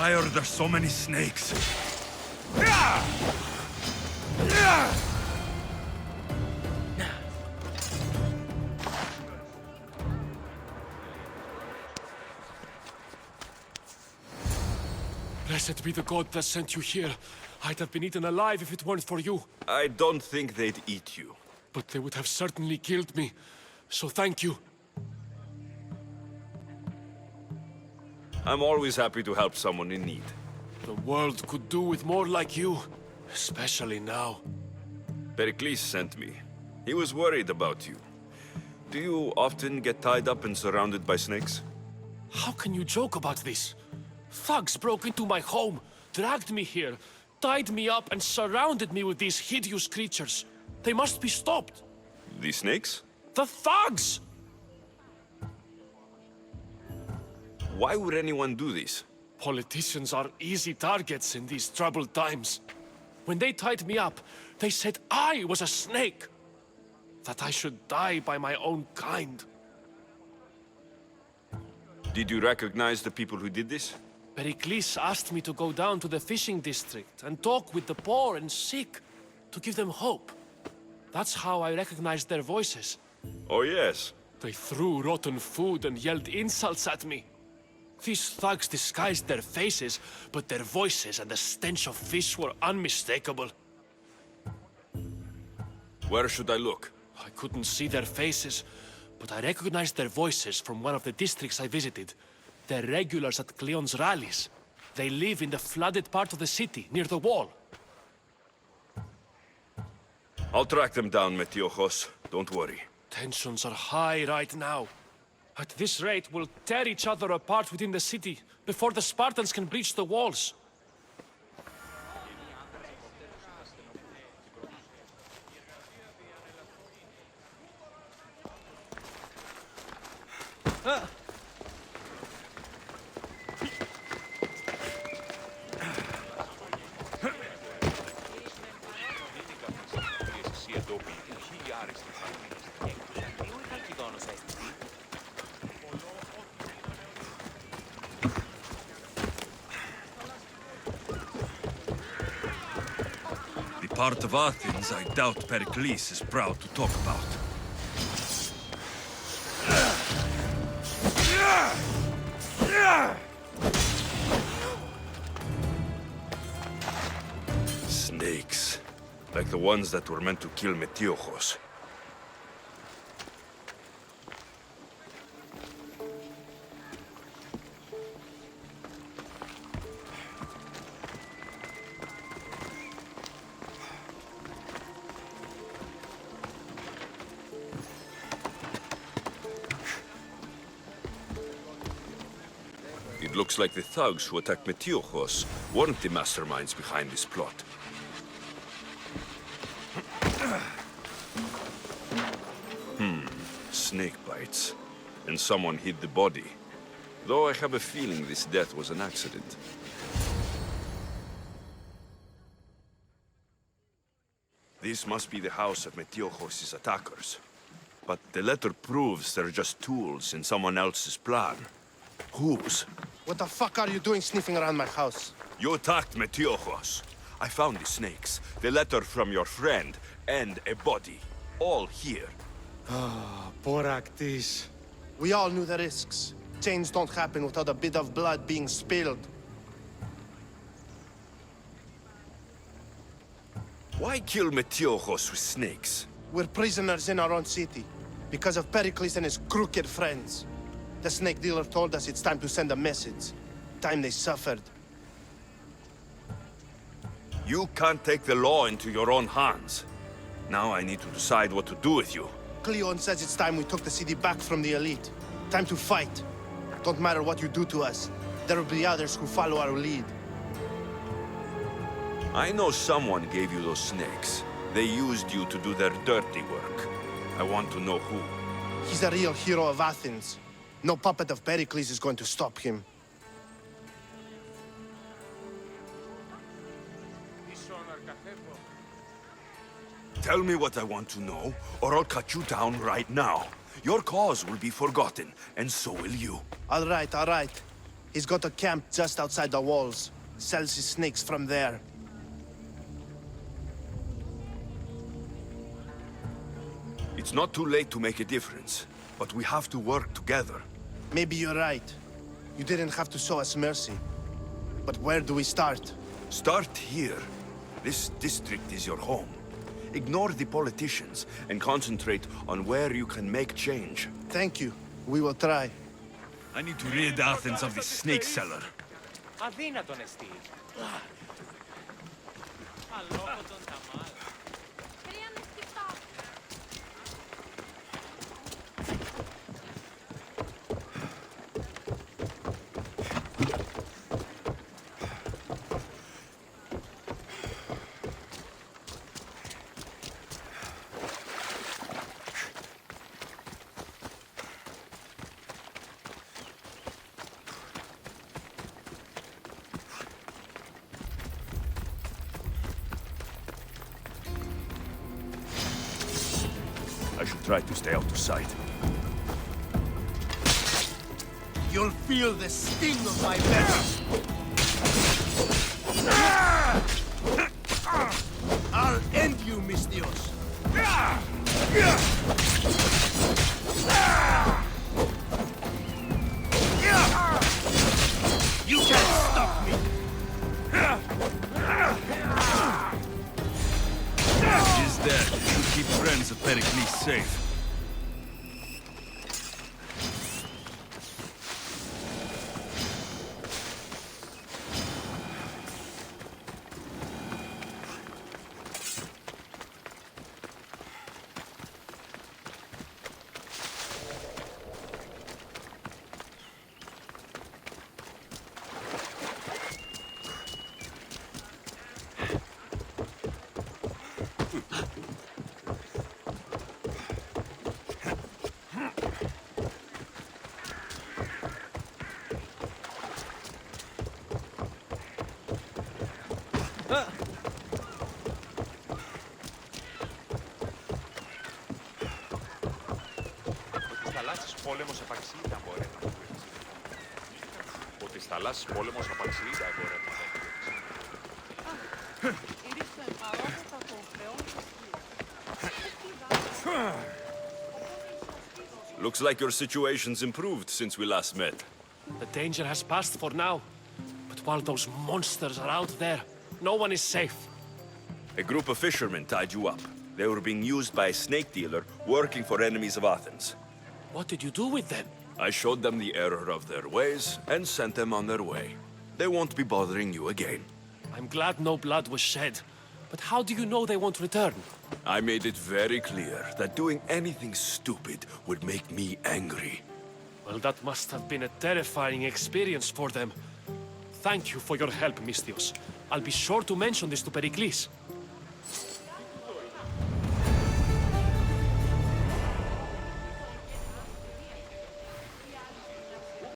tired there's so many snakes. Blessed be the god that sent you here. I'd have been eaten alive if it weren't for you. I don't think they'd eat you. But they would have certainly killed me. So thank you. I'm always happy to help someone in need. The world could do with more like you. Especially now. Pericles sent me. He was worried about you. Do you often get tied up and surrounded by snakes? How can you joke about this? Thugs broke into my home, dragged me here, tied me up and surrounded me with these hideous creatures. They must be stopped. The snakes? The thugs! Why would anyone do this? Politicians are easy targets in these troubled times. When they tied me up, they said I was a snake. That I should die by my own kind. Did you recognize the people who did this? Pericles asked me to go down to the fishing district and talk with the poor and sick, to give them hope. That's how I recognized their voices. Oh yes. They threw rotten food and yelled insults at me. These thugs disguised their faces, but their voices and the stench of fish were unmistakable. Where should I look? I couldn't see their faces, but I recognized their voices from one of the districts I visited. They're regulars at Cleon's rallies. They live in the flooded part of the city, near the wall. I'll track them down, Metiochos. Don't worry. Tensions are high right now. At this rate, we'll tear each other apart within the city, before the Spartans can breach the walls. The part of Athens I doubt Pericles is proud to talk about. Snakes. Like the ones that were meant to kill Metiochos. It looks like the thugs who attacked Metiochos weren't the masterminds behind this plot. Snake bites. And someone hid the body. Though I have a feeling this death was an accident. This must be the house of Metiochos' attackers. But the letter proves they're just tools in someone else's plan. Whose? What the fuck are you doing sniffing around my house? You attacked Metiochos. I found the snakes, the letter from your friend, and a body. All here. Boraktis. We all knew the risks. Change don't happen without a bit of blood being spilled. Why kill Metiochos with snakes? We're prisoners in our own city, because of Pericles and his crooked friends. The snake dealer told us it's time to send a message. Time they suffered. You can't take the law into your own hands. Now I need to decide what to do with you. Cleon says it's time we took the city back from the elite. Time to fight. Don't matter what you do to us. There will be others who follow our lead. I know someone gave you those snakes. They used you to do their dirty work. I want to know who. He's a real hero of Athens. No puppet of Pericles is going to stop him. Tell me what I want to know, or I'll cut you down right now. Your cause will be forgotten, and so will you. All right, all right. He's got a camp just outside the walls. Sells his snakes from there. It's not too late to make a difference, but we have to work together. Maybe you're right. You didn't have to show us mercy. But where do we start? Start here. This district is your home. Ignore the politicians and concentrate on where you can make change. Thank you. We will try. I need to rid Athens of this snake seller. Αδύνατον εστί. Αλόκοτον τα μάλα. I should try to stay out of sight. You'll feel the sting of my venom. I'll end you, Mistios. You can't stop me. He's dead. Should keep friends of Pericles safe. Πόλεμος απαξίδα μπορεί να το πεις. Ότι στα θαλάσσης πόλεμος απαξίδα μπορεί να το πεις. Looks like your situation's improved since we last met. The danger has passed for now. But while those monsters are out there, no one is safe. A group of fishermen tied you up. They were being used by a snake dealer working for enemies of Athens. What did you do with them? I showed them the error of their ways and sent them on their way. They won't be bothering you again. I'm glad no blood was shed. But how do you know they won't return? I made it very clear that doing anything stupid would make me angry. Well, that must have been a terrifying experience for them. Thank you for your help, Mistios. I'll be sure to mention this to Pericles.